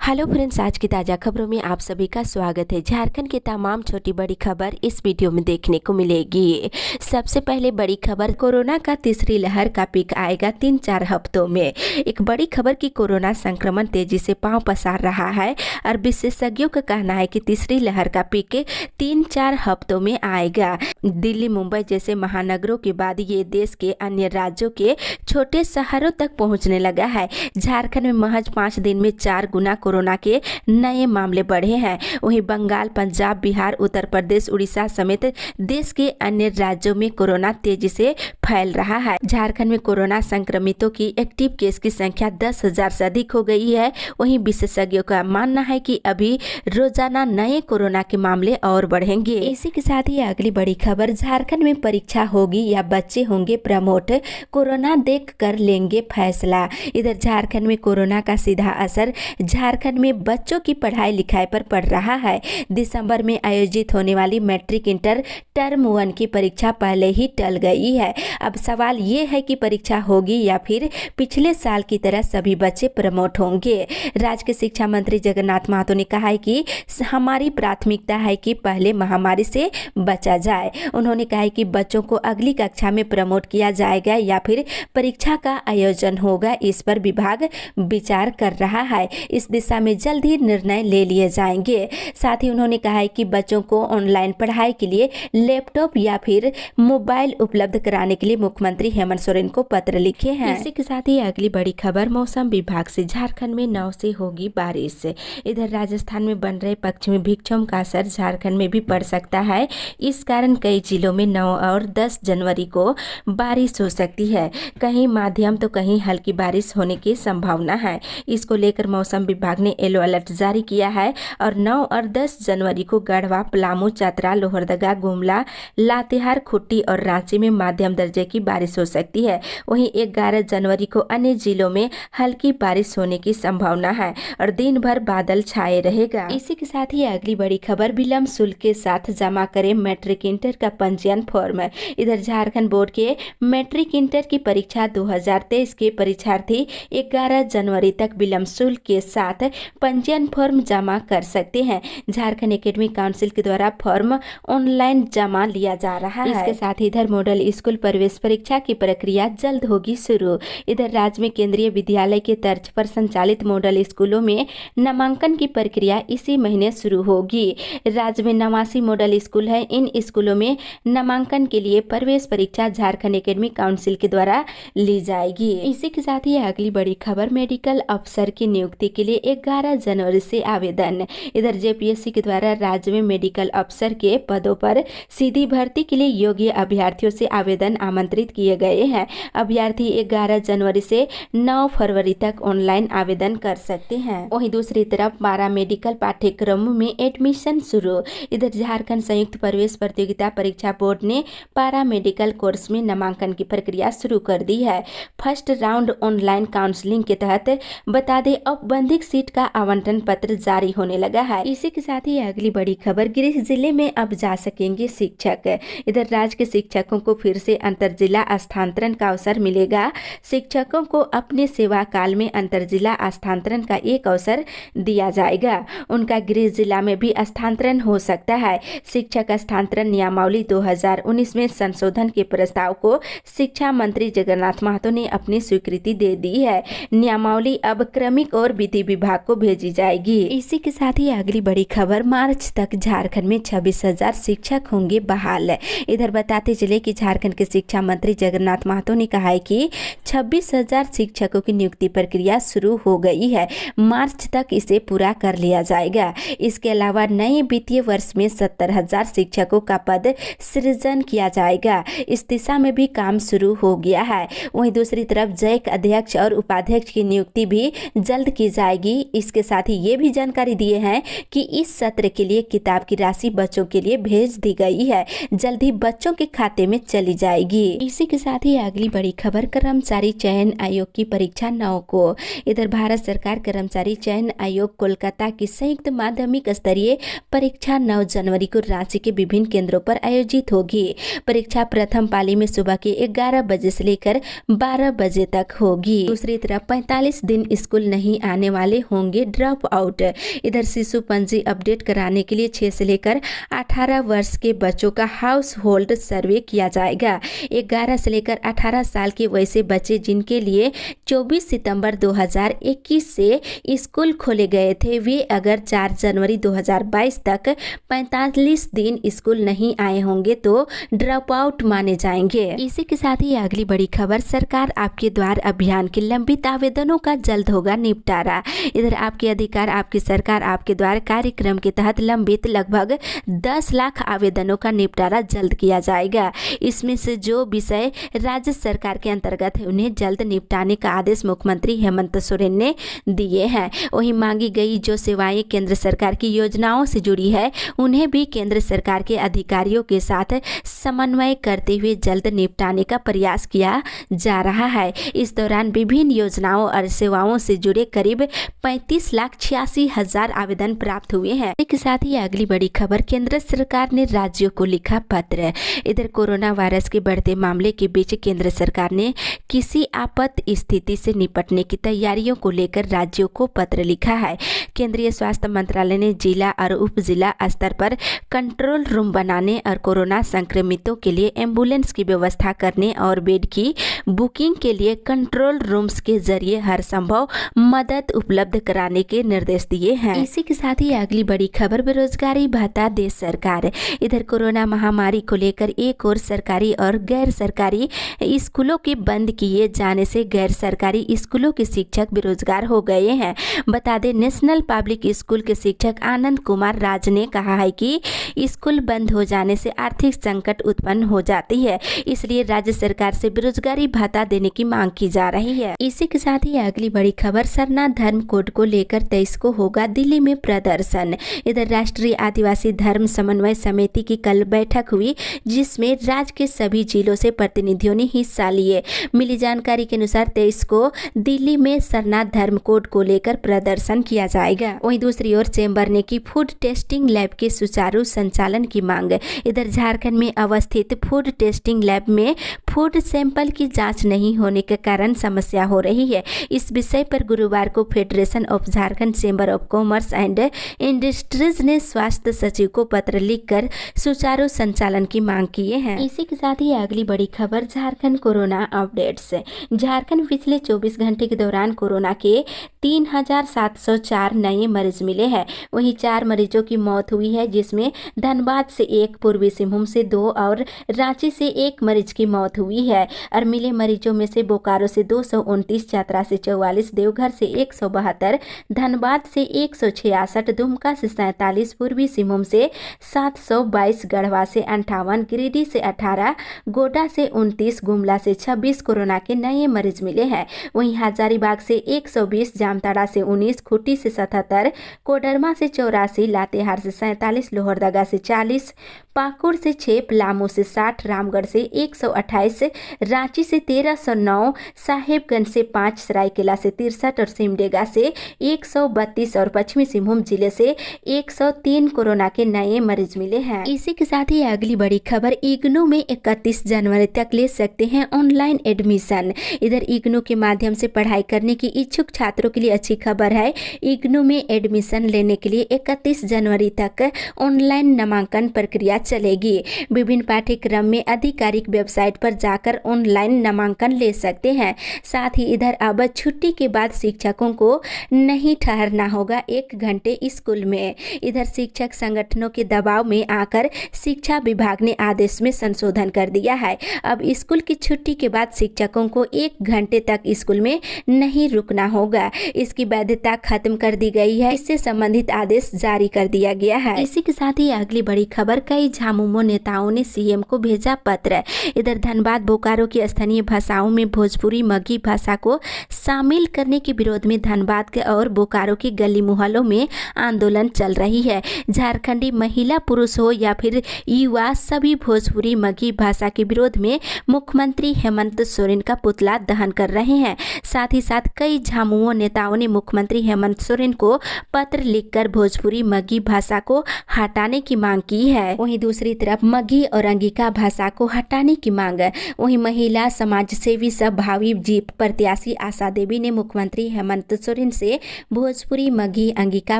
Hello friends, आज की ताज़ा खबरों में आप सभी का स्वागत है। झारखंड की तमाम छोटी बड़ी खबर इस वीडियो में देखने को मिलेगी। सबसे पहले बड़ी खबर, कोरोना का तीसरी लहर का पीक आएगा 3-4 हफ्तों में। एक बड़ी खबर की कोरोना संक्रमण तेजी से पांव पसार रहा है और विशेषज्ञों का कहना है कि तीसरी लहर का पीक 3-4 हफ्तों में आएगा। दिल्ली, मुंबई जैसे महानगरों के बाद ये देश के अन्य राज्यों के छोटे शहरों तक पहुंचने लगा है। झारखंड में महज 5 दिन में 4 गुना कोरोना के नए मामले बढ़े हैं। वहीं बंगाल, पंजाब, बिहार, उत्तर प्रदेश, उड़ीसा समेत देश के अन्य राज्यों में कोरोना तेजी से फैल रहा है। झारखंड में कोरोना संक्रमितों की एक्टिव केस की संख्या 10,000 से अधिक हो गई है। वहीं विशेषज्ञों का मानना है कि अभी रोजाना नए कोरोना के मामले और बढ़ेंगे। इसी के साथ ही अगली बड़ी खबर, झारखंड में परीक्षा होगी या बच्चे होंगे प्रमोट, कोरोना देख कर लेंगे फैसला। इधर झारखंड में कोरोना का सीधा असर झारखंड में बच्चों की पढ़ाई लिखाई पर पड़ रहा है। दिसंबर में आयोजित होने वाली मैट्रिक इंटर टर्म 1 की परीक्षा पहले ही टल गई है। अब सवाल ये है कि परीक्षा होगी या फिर पिछले साल की तरह सभी बच्चे प्रमोट होंगे। राज्य के शिक्षा मंत्री जगन्नाथ महतो ने कहा है कि हमारी प्राथमिकता है कि पहले महामारी से बचा जाए। उन्होंने कहा है कि बच्चों को अगली कक्षा में प्रमोट किया जाएगा या फिर परीक्षा का आयोजन होगा, इस पर विभाग विचार कर रहा है। इस दिशा में जल्द ही निर्णय ले लिए जाएंगे। साथ ही उन्होंने कहा है कि बच्चों को ऑनलाइन पढ़ाई के लिए लैपटॉप या फिर मोबाइल उपलब्ध कराने के लिए मुख्यमंत्री हेमंत सोरेन को पत्र लिखे हैं। इसी के साथ ही अगली बड़ी खबर, मौसम विभाग से, झारखंड में 9 से होगी बारिश। इधर राजस्थान में बन रहे पश्चिमी विक्षोभ का असर झारखंड में भी पड़ सकता है। इस कारण कई जिलों में 9 और 10 जनवरी को बारिश हो सकती है। कहीं माध्यम तो कहीं हल्की बारिश होने की संभावना है। इसको लेकर मौसम विभाग ने येलो अलर्ट जारी किया है और 9 और 10 जनवरी को गढ़वा, पलामू, चतरा, लोहरदगा, गुमला, लातेहार, खुट्टी और रांची में मध्यम दर्जे की बारिश हो सकती है। वहीं 11 जनवरी को अन्य जिलों में हल्की बारिश होने की संभावना है और दिन भर बादल छाए रहेगा। इसी के साथ ही अगली बड़ी खबर, विलंब शुल्क के साथ जमा करें मैट्रिक इंटर का पंजीयन फॉर्म। इधर झारखंड बोर्ड के मैट्रिक इंटर की परीक्षा 2023 के परीक्षार्थी 11 जनवरी तक विलंब शुल्क के साथ पंजीयन फॉर्म जमा कर सकते हैं। झारखंड एकेडमिक काउंसिल के द्वारा फॉर्म ऑनलाइन जमा लिया जा रहा है। इसके साथ इधर मॉडल स्कूल प्रवेश परीक्षा की प्रक्रिया जल्द होगी शुरू। इधर राज्य में केंद्रीय विद्यालय के तर्ज पर संचालित मॉडल स्कूलों में नामांकन की प्रक्रिया इसी महीने शुरू होगी। राज्य में 89 मॉडल स्कूल है। इन स्कूलों में नामांकन के लिए प्रवेश परीक्षा झारखंड एकेडमिक काउंसिल के द्वारा ली जाएगी। इसी के साथ ही अगली बड़ी खबर, मेडिकल अफसर की नियुक्ति के लिए 11 जनवरी से आवेदन। इधर जेपीएससी के द्वारा राज्य में मेडिकल अफसर के पदों पर सीधी भर्ती के लिए योग्य अभ्यर्थियों से आवेदन आमंत्रित किए गए हैं। अभ्यर्थी 11 जनवरी से 9 फरवरी तक ऑनलाइन आवेदन कर सकते हैं। वहीं दूसरी तरफ पारा मेडिकल पाठ्यक्रमों में एडमिशन शुरू। इधर झारखंड संयुक्त प्रवेश प्रतियोगिता परीक्षा बोर्ड ने पारा मेडिकल कोर्स में नामांकन की प्रक्रिया शुरू कर दी है। फर्स्ट राउंड ऑनलाइन काउंसलिंग के तहत बता दें औपबंधिक सीट का आवंटन पत्र जारी होने लगा है। इसी के साथ ही अगली बड़ी खबर, गृह जिले में अब जा सकेंगे शिक्षक। इधर राज्य के शिक्षकों को फिर से अंतर जिला स्थानांतरण का अवसर मिलेगा। शिक्षकों को अपने सेवा काल में अंतर जिला स्थानांतरण का एक अवसर दिया जाएगा। उनका गृह जिला में भी स्थानांतरण हो सकता है। शिक्षक स्थानांतरण नियमावली 2019 में संशोधन के प्रस्ताव को शिक्षा मंत्री जगन्नाथ महतो ने अपनी स्वीकृति दे दी है। नियमावली अब क्रमिक और विधि विभाग को भेजी जाएगी। इसी के साथ ही अगली बड़ी खबर, मार्च तक झारखंड में 26,000 शिक्षक होंगे बहाल। इधर बताते चले कि झारखंड के शिक्षा मंत्री जगन्नाथ महतो ने कहा है कि 26,000 शिक्षकों की नियुक्ति प्रक्रिया शुरू हो गई है। मार्च तक इसे पूरा कर लिया जाएगा। इसके अलावा नए वित्तीय वर्ष में 70,000 शिक्षकों का पद सृजन किया जाएगा। इस दिशा में भी काम शुरू हो गया है। वहीं दूसरी तरफ जैक अध्यक्ष और उपाध्यक्ष की नियुक्ति भी जल्द की जाएगी। इसके साथ ही ये भी जानकारी दिए हैं कि इस सत्र के लिए किताब की राशि बच्चों के लिए भेज दी गई है। जल्द ही बच्चों के खाते में चली जाएगी। जाएगी। इसी के साथ ही अगली बड़ी खबर, कर्मचारी चयन आयोग की परीक्षा 9 को। इधर भारत सरकार कर्मचारी चयन आयोग कोलकाता की संयुक्त माध्यमिक स्तरीय परीक्षा 9 जनवरी को रांची के विभिन्न केंद्रों पर आयोजित होगी। परीक्षा प्रथम पाली में सुबह के 11 बजे से लेकर 12 बजे तक होगी। दूसरी तरफ 45 दिन स्कूल नहीं आने वाले होंगे ड्रॉप आउट। इधर शिशु पंजी अपडेट कराने के लिए 6 से लेकर 18 वर्ष के बच्चों का हाउस होल्ड सर्वे किया जाएगा। 11 से लेकर 18 साल के वैसे बच्चे जिनके लिए 24 सितंबर 2021 से स्कूल खोले गए थे, वे अगर 4 जनवरी 2022 तक 45 दिन स्कूल नहीं आए होंगे तो ड्रॉप आउट माने जाएंगे। इसी के साथ ही अगली बड़ी खबर, सरकार आपके द्वार अभियान के लंबित आवेदनों का जल्द होगा निपटारा। इधर आपके अधिकार आपकी सरकार आपके द्वार कार्यक्रम के तहत लंबित लगभग 10 लाख आवेदनों का निपटारा जल्द किया जाएगा। इसमें से जो विषय राज्य सरकार के अंतर्गत है उन्हें जल्द निपटाने का आदेश मुख्यमंत्री हेमंत सोरेन ने दिए हैं। वहीं मांगी गई जो सेवाएं केंद्र सरकार की योजनाओं से जुड़ी है उन्हें भी केंद्र सरकार के अधिकारियों के साथ समन्वय करते हुए जल्द निपटाने का प्रयास किया जा रहा है। इस दौरान विभिन्न योजनाओं और सेवाओं से जुड़े करीब 35,86,000 आवेदन प्राप्त हुए हैं। इसके साथ ही अगली बड़ी खबर, केंद्र सरकार ने राज्यों को लिखा पत्र। इधर कोरोना वायरस के बढ़ते मामले के बीच केंद्र सरकार ने किसी आपात स्थिति से निपटने की तैयारियों को लेकर राज्यों को पत्र लिखा है। केंद्रीय स्वास्थ्य मंत्रालय ने जिला और उप जिला स्तर पर कंट्रोल रूम बनाने और कोरोना संक्रमितों के लिए एम्बुलेंस की व्यवस्था करने और बेड की बुकिंग के लिए कंट्रोल रूम्स के जरिए हर संभव मदद उपलब्ध कराने के निर्देश दिए हैं। इसी के साथ ही अगली बड़ी खबर, बेरोजगारी भत्ता दे सरकार। इधर कोरोना महामारी को लेकर एक और सरकारी और गैर सरकारी स्कूलों के बंद किए जाने से गैर सरकारी स्कूलों के शिक्षक बेरोजगार हो गए हैं। बता दें, नेशनल पब्लिक स्कूल के शिक्षक आनंद कुमार राज ने कहा है कि स्कूल बंद हो जाने से आर्थिक संकट उत्पन्न हो जाती है, इसलिए राज्य सरकार से बेरोजगारी भत्ता देने की मांग की जा रही है। इसी के साथ ही अगली बड़ी खबर, सरना धर्म कोड को लेकर 23 को होगा दिल्ली में प्रदर्शन। इधर राष्ट्रीय आदिवासी धर्म समन्वय समिति की कल बैठक हुई जिसमें राज्य के सभी जिलों से प्रतिनिधियों ने हिस्सा लिए। मिली जानकारी के अनुसार 23 को दिल्ली में सरना धर्म कोड को लेकर प्रदर्शन किया जाएगा। वहीं दूसरी ओर चेंबर ने की फूड टेस्टिंग लैब के सुचारू संचालन की मांग। इधर झारखंड में अवस्थित फूड टेस्टिंग लैब में फूड सैंपल की जांच नहीं होने के कारण समस्या हो रही है। इस विषय पर गुरुवार को federation of Jharkhand chamber of commerce and industries ने स्वास्थ्य सचिव को पत्र लिखकर सुचारू संचालन की मांग किए हैं। इसी के साथ ही अगली बड़ी खबर, झारखंड कोरोना अपडेट्स। झारखंड पिछले 24 घंटे के दौरान कोरोना के 3,704 नए मरीज मिले हैं। वहीं 4 मरीजों की मौत हुई है, जिसमें धनबाद से 1, पूर्वी सिंहभूम से 2 और रांची से 1 मरीज की मौत हुई है। और मिले मरीजों में से बोकारो से 229, चतरा से 44, देवघर से 172, धनबाद से 166, दुमका से 47, पूर्वी सिंहभूम से 722, गढ़वा से 58, गिरिडीह से 18, गोड्डा से 29, गुमला से 26 कोरोना के नए मरीज मिले हैं। वहीं हजारीबाग से 120, जामताड़ा से 19, खूंटी से 77, कोडरमा से 84, लातेहार से 47, लोहरदगा से 40, पाकुड़ से 6, पलामू से 60, रामगढ़ से 128, रांची से 1309, साहेबगंज से 5, सरायकेला से 63 और सिमडेगा से 132 और पश्चिमी सिंहभूम जिले से 103 कोरोना के नए मरीज मिले हैं। इसी के साथ ही अगली बड़ी खबर, इग्नू में 31 जनवरी तक ले सकते हैं ऑनलाइन एडमिशन। इधर इग्नू के माध्यम से पढ़ाई करने की इच्छुक छात्रों के लिए अच्छी खबर है। इग्नू में एडमिशन लेने के लिए 31 जनवरी तक ऑनलाइन नामांकन प्रक्रिया चलेगी। विभिन्न पाठ्यक्रम में आधिकारिक वेबसाइट पर जाकर ऑनलाइन नामांकन ले सकते हैं। साथ ही इधर अब छुट्टी के बाद शिक्षकों को नहीं ठहरना होगा 1 घंटे स्कूल में। इधर शिक्षक संगठनों के दबाव में आकर शिक्षा विभाग ने आदेश में संशोधन कर दिया है। अब स्कूल की छुट्टी के बाद शिक्षकों को 1 घंटे तक स्कूल में नहीं रुकना होगा। इसकी वैधता खत्म कर दी गई है। इससे संबंधित आदेश जारी कर दिया गया है। इसी के साथ ही अगली बड़ी खबर, कई झामुमो नेताओं ने सीएम को भेजा पत्र। इधर धनबाद बोकारो की स्थानीय भाषाओं में भोजपुरी मगही भाषा को शामिल करने के विरोध में धनबाद के और बोकारो की गली मुहल्लों में आंदोलन चल रही है। झारखंडी महिला पुरुष हो या फिर युवा, सभी भोजपुरी मगही भाषा की विरोध में मुख्यमंत्री हेमंत सोरेन का पुतला दहन कर रहे हैं। साथ ही साथ कई झामुमो नेताओं ने मुख्यमंत्री हेमंत सोरेन को पत्र लिखकर भोजपुरी मगही भाषा को हटाने की मांग की है। वहीं दूसरी तरफ मगही और अंगिका भाषा को हटाने की मांग। वहीं महिला समाज सेवी सह भावी जीत प्रत्याशी आशा देवी ने मुख्यमंत्री हेमंत सोरेन से भोजपुरी मगही अंगिका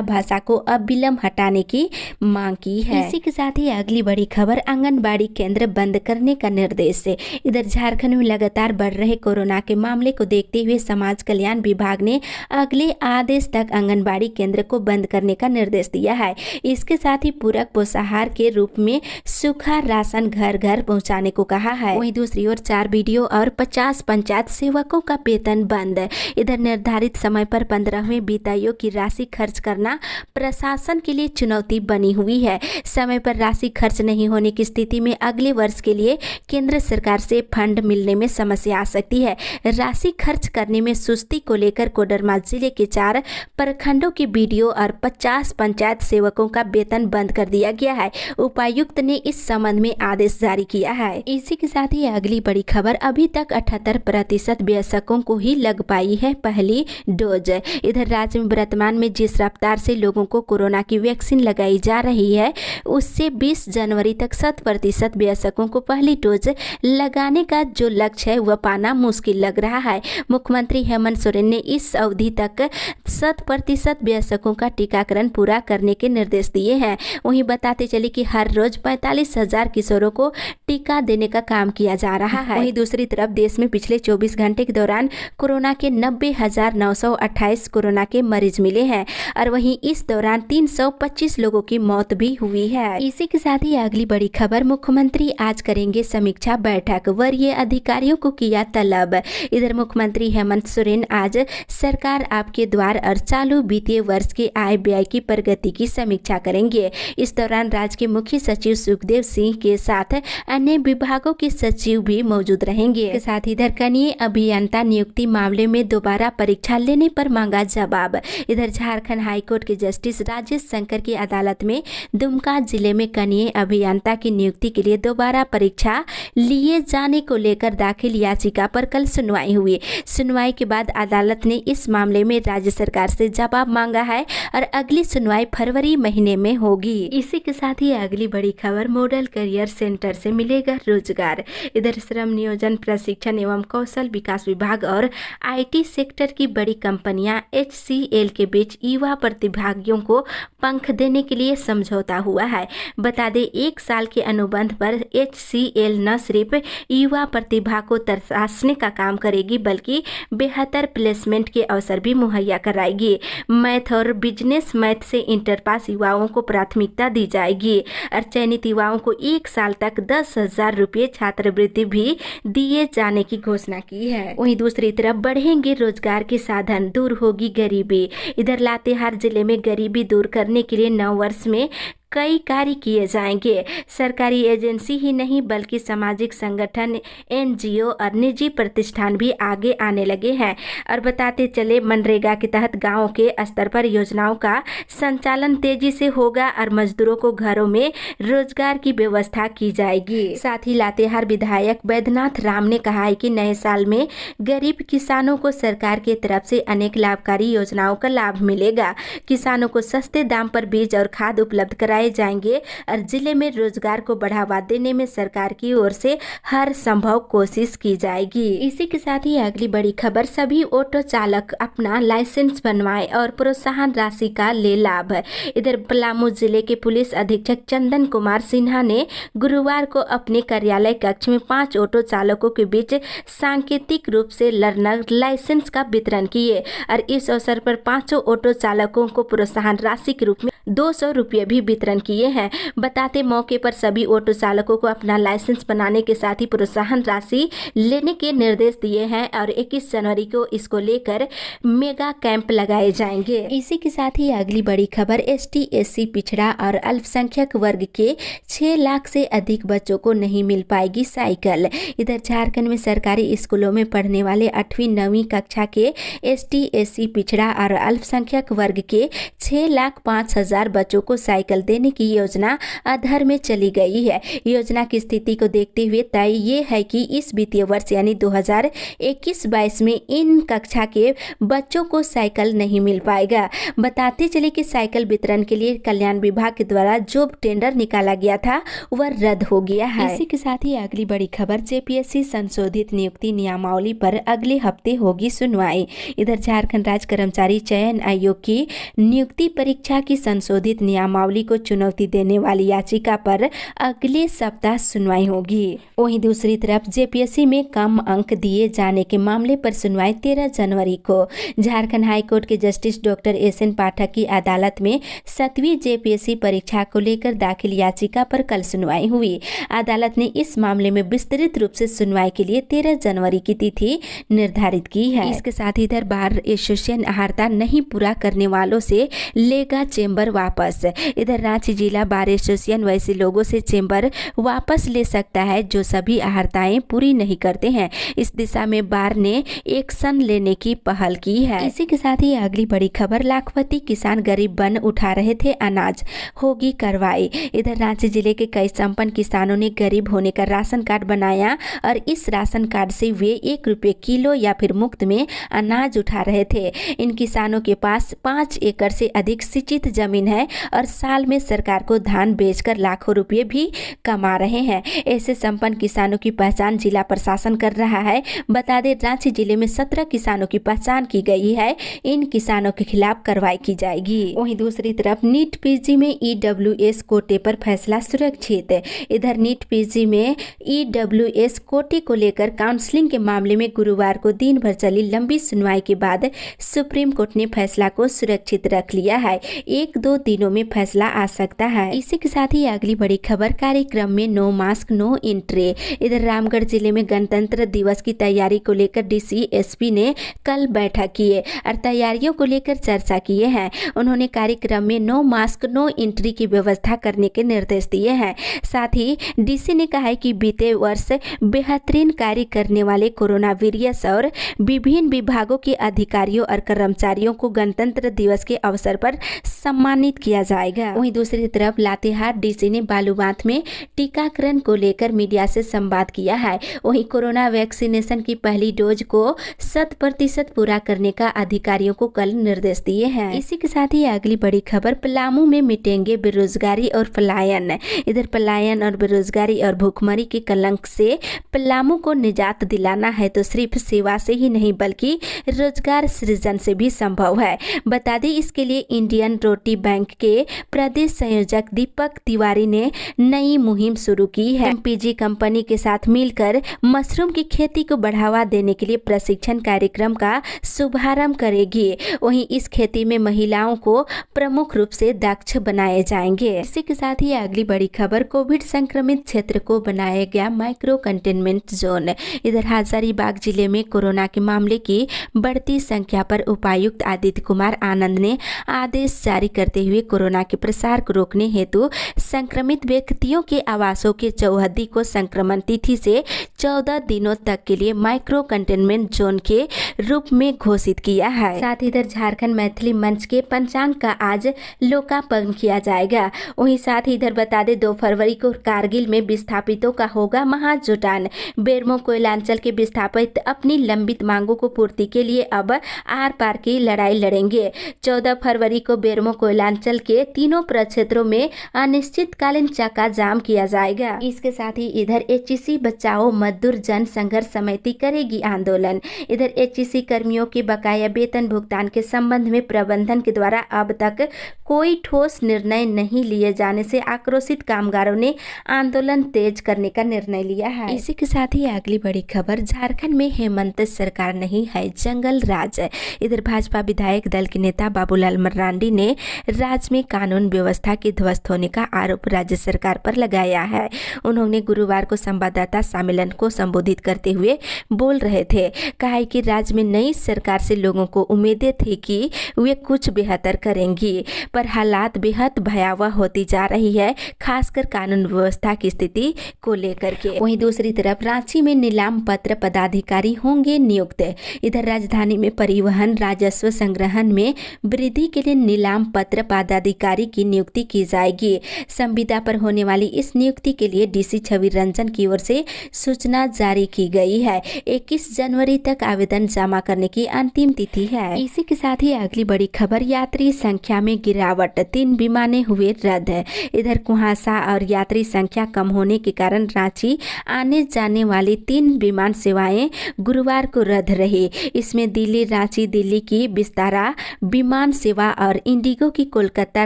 भाषा को अविलंब हटाने की मांग की है। इसी के साथ ही अगली बड़ी खबर, आंगनबाड़ी केंद्र बंद करने का निर्देश है। इधर झारखंड में लगातार बढ़ रहे कोरोना के मामले को देखते हुए समाज कल्याण विभाग ने अगले आदेश तक आंगनबाड़ी केंद्र को बंद करने का निर्देश दिया है। इसके साथ ही पूरक पोषाहार के रूप में सूखा राशन घर घर पहुंचाने को कहा है। वहीं दूसरी ओर 4 बीडीओ और 50 पंचायत सेवकों का वेतन बंद। इधर निर्धारित समय पर 15वें वित्त आयोग की राशि खर्च करना प्रशासन के लिए चुनौती बनी हुई है। समय पर राशि खर्च नहीं होने की स्थिति में अगले वर्ष के लिए केंद्र सरकार से फंड मिलने में समस्या आ सकती है। राशि खर्च करने में सुस्ती को लेकर कोडरमा जिले के 4 प्रखंडों के बीडीओ और 50 पंचायत सेवकों का वेतन बंद कर दिया गया है। उपायुक्त ने इस संबंध में आदेश जारी किया है। इसी के साथ ही अगली बड़ी खबर, अभी तक 78% वयस्कों को ही लग पाई है पहली डोज। इधर राज्य में वर्तमान में जिस रफ्तार से लोगों को कोरोना की वैक्सीन लगाई जा रही है, उससे 20 जनवरी तक 100% वयस्कों को पहली डोज लगाने का जो लक्ष्य है वह पाना मुश्किल लग रहा है। मुख्यमंत्री हेमंत सोरेन ने इस अवधि तक 100% वयस्कों का टीकाकरण पूरा करने के निर्देश दिए हैं। वहीं बताते चले कि हर रोज 45,000 किशोरों को टीका देने का काम किया जा रहा है। वहीं दूसरी तरफ देश में पिछले 24 घंटे के दौरान कोरोना के 90,928 कोरोना के मरीज मिले हैं और वहीं इस दौरान 325 लोगों की मौत भी हुई है। इसी के साथ ही अगली बड़ी खबर, मुख्यमंत्री आज करेंगे समीक्षा बैठक, वरीय अधिकारियों को किया तलब। इधर मुख्यमंत्री हेमंत सोरेन आज सरकार आपके द्वार और चालू वित्तीय वर्ष के आय व्यय की प्रगति की समीक्षा करेंगे। इस दौरान राज्य के मुख्य सचिव सुखदेव सिंह के साथ अन्य विभागों के सचिव भी मौजूद रहेंगे। इसके साथ ही इधर कनीय अभियंता नियुक्ति मामले में दोबारा परीक्षा लेने पर मांगा जवाब। इधर झारखंड हाईकोर्ट के जस्टिस राजेश शंकर की अदालत में दुमका जिले में कनीय अभियंता की नियुक्ति के लिए दोबारा परीक्षा लिए जाने को लेकर दाखिल याचिका पर कल सुनवाई हुई। सुनवाई के बाद अदालत ने इस मामले में राज्य सरकार से जवाब मांगा है और अगली सुनवाई फरवरी महीने में होगी। इसी के साथ ही अगली बड़ी खबर, मॉडल करियर सेंटर से मिलेगा रोजगार। इधर श्रम नियोजन प्रशिक्षण एवं कौशल विकास विभाग और आईटी सेक्टर की बड़ी कंपनियां HCL के बीच युवा प्रतिभागियों को पंख देने के लिए समझौता हुआ है। बता दें, 1 साल के अनुबंध पर HCL न सिर्फ युवा प्रतिभा को तराशने का काम करेगी बल्कि बेहतर प्लेसमेंट के अवसर भी मुहैया कराएगी। मैथ और बिजनेस मैथ से इंटर पास युवाओं को प्राथमिकता दी जाएगी और चयनित युवाओं को 1 साल तक 10,000 रुपये छात्रवृत्ति भी दिए जाने की घोषणा की है। वहीं दूसरी तरफ बढ़ेंगे रोजगार के साधन, दूर होगी गरीबी। इधर लातेहार जिले में गरीबी दूर करने के लिए 9 वर्ष में कई कार्य किए जाएंगे। सरकारी एजेंसी ही नहीं बल्कि सामाजिक संगठन, NGO और निजी प्रतिष्ठान भी आगे आने लगे हैं। और बताते चले, मनरेगा के तहत गांव के स्तर पर योजनाओं का संचालन तेजी से होगा और मजदूरों को घरों में रोजगार की व्यवस्था की जाएगी। साथ ही लातेहार विधायक वैद्यनाथ राम ने कहा है कि नए साल में गरीब किसानों को सरकार की तरफ से अनेक लाभकारी योजनाओं का लाभ मिलेगा। किसानों को सस्ते दाम पर बीज और खाद उपलब्ध कराए जाएंगे और जिले में रोजगार को बढ़ावा देने में सरकार की ओर से हर संभव कोशिश की जाएगी। इसी के साथ ही अगली बड़ी खबर, सभी ऑटो चालक अपना लाइसेंस बनवाए और प्रोत्साहन राशि का ले लाभ। इधर पलामू जिले के पुलिस अधीक्षक चंदन कुमार सिन्हा ने गुरुवार को अपने कार्यालय कक्ष में 5 ऑटो चालकों के बीच सांकेतिक रूप से लर्नर लाइसेंस का वितरण किए और इस अवसर पर 5 ऑटो चालकों को प्रोत्साहन राशि के रूप में 200 रुपये भी वितरण किए हैं। बताते मौके पर सभी ऑटो चालकों को अपना लाइसेंस बनाने के साथ ही प्रोत्साहन राशि लेने के निर्देश दिए हैं और 21 जनवरी को इसको लेकर मेगा कैंप लगाए जाएंगे। इसी के साथ ही अगली बड़ी खबर, ST SC पिछड़ा और अल्पसंख्यक वर्ग के 6 लाख से अधिक बच्चों को नहीं मिल पाएगी साइकिल। इधर झारखंड में सरकारी स्कूलों में पढ़ने वाले 8वीं 9वीं कक्षा के ST SC पिछड़ा और अल्पसंख्यक वर्ग के 6,05,000 बच्चों को साइकिल देने देने की योजना अधर में चली गई है। योजना की स्थिति को देखते हुए तय ये है कि इस वित्तीय वर्ष यानी 2021-22 में इन कक्षा के बच्चों को साइकिल नहीं मिल पाएगा। बताते चले कि साइकिल वितरण के लिए कल्याण विभाग के द्वारा जो टेंडर निकाला गया था वह रद्द हो गया है। इसी के साथ ही अगली बड़ी खबर, जेपीएससी संशोधित नियुक्ति नियमावली पर अगले हफ्ते होगी सुनवाई। इधर झारखंड राज्य कर्मचारी चयन आयोग की नियुक्ति परीक्षा की संशोधित नियमावली को चुनौती देने वाली याचिका पर अगले सप्ताह सुनवाई होगी। वहीं दूसरी तरफ जेपीएससी में कम अंक दिए जाने के मामले पर सुनवाई 13 जनवरी को झारखंड हाईकोर्ट के जस्टिस डॉक्टर एसएन पाठक की अदालत में 7वीं जेपीएससी परीक्षा को लेकर दाखिल याचिका पर कल सुनवाई हुई। अदालत ने इस मामले में विस्तृत रूप से सुनवाई के लिए 13 जनवरी की तिथि निर्धारित की है। इसके साथ ही इधर बार एसोसिएशन आहारता नहीं पूरा करने वालों से लेगा चेंबर वापस। इधर रांची जिला बार एसोसिएशन वैसे लोगों से चेंबर वापस ले सकता है जो सभी आहारताएं पूरी नहीं करते हैं। इस दिशा में बार ने एक्शन लेने की पहल की है। इसी के साथ ही अगली बड़ी खबर, लाखपति किसान गरीब बन उठा रहे थे अनाज, होगी कार्रवाई। इधर रांची जिले के कई संपन्न किसानों ने गरीब होने का राशन कार्ड बनाया और इस राशन कार्ड से वे 1 रुपये किलो या फिर मुफ्त में अनाज उठा रहे थे। इन किसानों के पास 5 एकड़ से अधिक सिंचित जमीन है और साल में सरकार को धान बेचकर लाखों रुपये भी कमा रहे हैं। ऐसे संपन्न किसानों की पहचान जिला प्रशासन कर रहा है। बता दें, रांची जिले में 17 किसानों की पहचान की गई है। इन किसानों के खिलाफ कार्रवाई की जाएगी। वहीं दूसरी तरफ नीट पीजी में ईडब्ल्यूएस कोटे पर फैसला सुरक्षित। इधर नीट पीजी में ईडब्ल्यूएस कोटे को लेकर काउंसलिंग के मामले में गुरुवार को दिन भर चली लंबी सुनवाई के बाद सुप्रीम कोर्ट ने फैसला को सुरक्षित रख लिया है। 1-2 दिनों में फैसला आ सकता है। इसी के साथ ही अगली बड़ी खबर, कार्यक्रम में नो मास्क नो एंट्री। इधर रामगढ़ जिले में गणतंत्र दिवस की तैयारी को लेकर डीसी एसपी ने कल बैठक की और तैयारियों को लेकर चर्चा किए हैं। उन्होंने कार्यक्रम में नो मास्क नो एंट्री की व्यवस्था करने के निर्देश दिए हैं। साथ ही डीसी ने कहा है कि बीते वर्ष बेहतरीन कार्य करने वाले कोरोना वॉरियर्स और विभिन्न विभागों के अधिकारियों और कर्मचारियों को गणतंत्र दिवस के अवसर पर सम्मानित किया जाएगा। वहीं दूसरी तरफ लातेहार डीसी ने बालूमाथ में टीकाकरण को लेकर मीडिया से संवाद किया है। वहीं कोरोना वैक्सीनेशन की पहली डोज को 100% पूरा करने का अधिकारियों को कल निर्देश दिए हैं। इसी के साथ ही अगली बड़ी खबर, पलामू में मिटेंगे बेरोजगारी और पलायन। इधर पलायन और बेरोजगारी और भूखमरी के कलंक से पलामू को निजात दिलाना है तो सिर्फ सेवा से ही नहीं बल्कि रोजगार सृजन से भी संभव है। बता दें, इसके लिए इंडियन रोटी बैंक के प्रदेश संयोजक दीपक तिवारी ने नई मुहिम शुरू की है। एमपीजी कंपनी के साथ मिलकर मशरूम की खेती को बढ़ावा देने के लिए प्रशिक्षण कार्यक्रम का शुभारंभ करेगी। वहीं इस खेती में महिलाओं को प्रमुख रूप से दक्ष बनाए जाएंगे। इसी के साथ ही अगली बड़ी खबर, कोविड संक्रमित क्षेत्र को बनाया गया माइक्रो कंटेनमेंट जोन। इधर हजारीबाग जिले में कोरोना के मामले की बढ़ती संख्या पर उपायुक्त आदित्य कुमार आनंद ने आदेश जारी करते हुए कोरोना के प्रसार को रोकने हेतु संक्रमित व्यक्तियों के आवासों के चौहद्दी को संक्रमण तिथि से 14 दिनों तक के लिए माइक्रो कंटेनमेंट जोन के रूप में घोषित किया है। साथ ही इधर झारखंड मैथिली मंच के पंचांग का आज लोकार्पण किया जाएगा। वहीं साथ ही इधर बता दें, 2 फरवरी को कारगिल में विस्थापितों का होगा महाजुटान। बेरमो कोयलांचल के विस्थापित अपनी लंबित मांगों को पूर्ति के लिए अब आर पार की लड़ाई लड़ेंगे। 14 फरवरी को बेरमो कोयलांचल के तीनों प्रक्षेत्रों में अनिश्चितकालीन चक्का जाम किया जाएगा। इसके साथ ही इधर एचईसी बचाओ मजदूर जन संघर्ष समिति करेगी आंदोलन। इधर एचईसी कर्मियों के बकाया वेतन भुगतान के संबंध में प्रबंधन के द्वारा अब तक कोई ठोस निर्णय नहीं लिए जाने से आक्रोशित कामगारों ने आंदोलन तेज करने का निर्णय लिया है। इसी के साथ ही अगली बड़ी खबर, झारखंड में हेमंत सरकार नहीं है जंगल राज। इधर भाजपा विधायक दल के नेता बाबूलाल मरांडी ने राज्य में कानून व्यवस्था के ध्वस्त होने का आरोप राज्य सरकार पर लगाया है। उन्होंने गुरुवार को संवाददाता सम्मेलन को संबोधित करते हुए बोल रहे थे, कहा कि राज्य में नई सरकार से लोगों को उम्मीदें थी कि वे कुछ बेहतर करेंगी, पर हालात बेहद भयावह होती जा रही है, खासकर कानून व्यवस्था की स्थिति को लेकर के। वहीं दूसरी तरफ रांची में नीलाम पत्र पदाधिकारी होंगे नियुक्त। इधर राजधानी में परिवहन राजस्व संग्रहण में वृद्धि के लिए नीलाम पत्र पदाधिकारी की नियुक्ति नियुक्ति की जाएगी। संविदा पर होने वाली इस नियुक्ति के लिए डीसी छवि रंजन की ओर से सूचना जारी की गई है। 21 जनवरी तक आवेदन जमा करने की अंतिम तिथि है। इसी के साथ ही अगली बड़ी खबर, यात्री संख्या में गिरावट, 3 विमानें हुए रद्द। इधर कुहासा और यात्री संख्या कम होने के कारण रांची आने जाने वाली 3 विमान सेवाएं गुरुवार को रद्द रही। इसमें दिल्ली रांची दिल्ली की विस्तारा विमान सेवा और इंडिगो की कोलकाता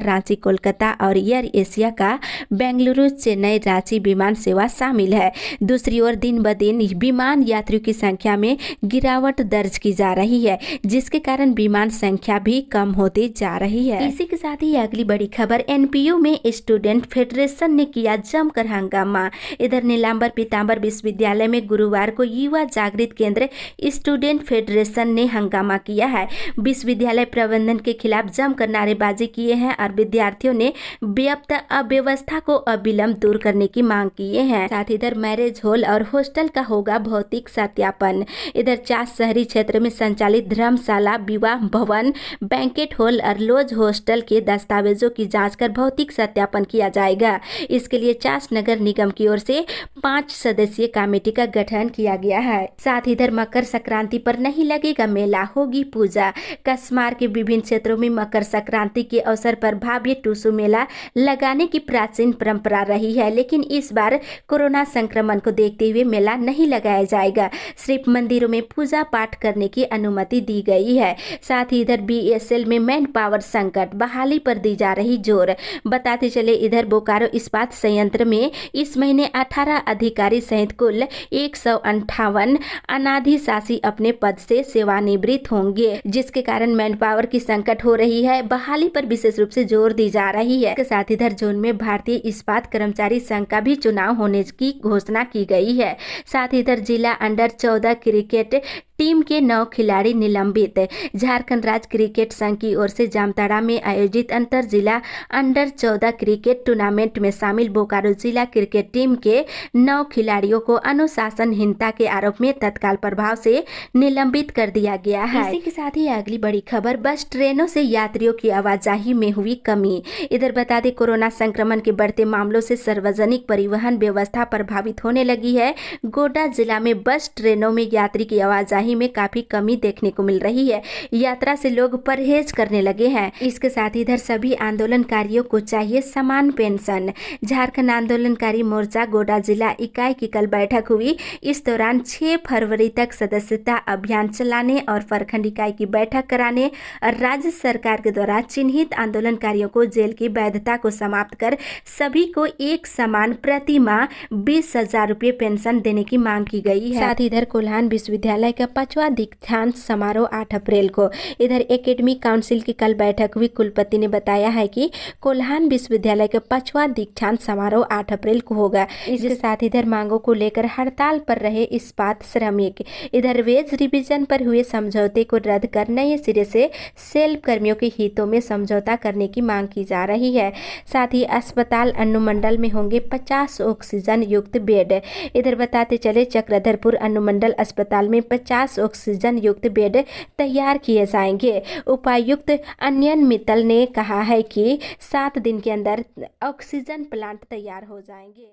रांची कोलकाता और एयर एशिया का बेंगलुरु चेन्नई रांची विमान सेवा शामिल है। दूसरी ओर दिन ब दिन विमान यात्रियों की संख्या में गिरावट दर्ज की जा रही है, जिसके कारण विमान संख्या भी कम होती जा रही है। इसी के साथ ही अगली बड़ी खबर, एनपीयू में स्टूडेंट फेडरेशन ने किया जमकर हंगामा। इधर नीलांबर पीतांबर विश्वविद्यालय में गुरुवार को युवा जागृत केंद्र स्टूडेंट फेडरेशन ने हंगामा किया है। विश्वविद्यालय प्रबंधन के खिलाफ जमकर नारेबाजी किए हैं और विद्यार्थियों ने व्याप्त अव्यवस्था को अविलंब दूर करने की मांग किए हैं। साथ ही इधर मैरिज हॉल और हॉस्टल का होगा भौतिक सत्यापन। इधर 4 शहरी क्षेत्र में संचालित धर्मशाला, विवाह भवन, बैंकेट हॉल और लॉज हॉस्टल के दस्तावेजों की जांच कर भौतिक सत्यापन किया जाएगा। इसके लिए चास नगर निगम की ओर से 5 सदस्यीय कमेटी का गठन किया गया है। साथ ही इधर मकर संक्रांति पर नहीं लगेगा मेला, होगी पूजा। कसमार के विभिन्न क्षेत्रों में मकर संक्रांति के अवसर पर भव्य टूसू मेला लगाने की प्राचीन परंपरा रही है, लेकिन इस बार कोरोना संक्रमण को देखते हुए मेला नहीं लगाया जाएगा। सिर्फ मंदिरों में पूजा पाठ करने की अनुमति दी गई है। साथ ही इधर बीएसएल में मैन पावर संकट, बहाली पर दी जा रही जोर। बताते चले इधर बोकारो इस्पात संयंत्र में इस महीने 18 अधिकारी सहित कुल 158 अनाधिशासी अपने पद से सेवानिवृत्त होंगे, जिसके कारण मैन पावर की संकट हो रही है। बहाली पर विशेष रूप से जोर दी जा रही है। इसके साथ इधर जून में भारतीय इस्पात कर्मचारी संघ का भी चुनाव होने की घोषणा की गई है। साथ ही इधर जिला अंडर 14 क्रिकेट टीम के 9 खिलाड़ी निलंबित। झारखंड राज्य क्रिकेट संघ की ओर से जामताड़ा में आयोजित अंतर जिला अंडर 14 क्रिकेट टूर्नामेंट में शामिल बोकारो जिला क्रिकेट टीम के 9 खिलाड़ियों को अनुशासनहीनता के आरोप में तत्काल प्रभाव से निलंबित कर दिया गया है। इसी के साथ ही अगली बड़ी खबर, बस ट्रेनों से यात्रियों की आवाजाही में हुई कमी। इधर बता दें, कोरोना संक्रमण के बढ़ते मामलों से सार्वजनिक परिवहन व्यवस्था प्रभावित होने लगी है। गोड्डा जिला में बस ट्रेनों में यात्री की आवाजाही में काफी कमी देखने को मिल रही है। यात्रा से लोग परहेज करने लगे हैं। इसके साथ इधर सभी आंदोलनकारियों को चाहिए समान पेंशन। झारखंड आंदोलनकारी मोर्चा गोड्डा जिला इकाई की कल बैठक हुई। इस दौरान 6 फरवरी तक सदस्यता अभियान चलाने और प्रखंड इकाई की बैठक कराने और राज्य सरकार के द्वारा चिन्हित आंदोलनकारियों को जेल की वैधता को समाप्त कर सभी को एक समान प्रति माह 20,000 रुपये पेंशन देने की मांग की गई है। साथ ही इधर कोल्हान विश्वविद्यालय का 5वां दीक्षांत समारोह 8 अप्रैल को। इधर एकेडमिक काउंसिल की कल बैठक हुई। कुलपति ने बताया है कि कोल्हान विश्वविद्यालय का 5वां दीक्षांत समारोह 8 अप्रैल को होगा। इसके साथ इधर मांगों को लेकर हड़ताल पर रहे इस्पात श्रमिक। इधर वेज रिवीजन पर हुए समझौते को रद्द कर नए सिरे से सेल कर्मियों के हितों में समझौता करने की मांग की जा रही है। साथ ही अस्पताल अनुमंडल में होंगे 50 ऑक्सीजन युक्त बेड। इधर बताते चले, चक्रधरपुर अनुमंडल अस्पताल में 50 ऑक्सीजन युक्त बेड तैयार किए जाएंगे। उपायुक्त अन्यन मित्तल ने कहा है कि 7 दिन के अंदर ऑक्सीजन प्लांट तैयार हो जाएंगे।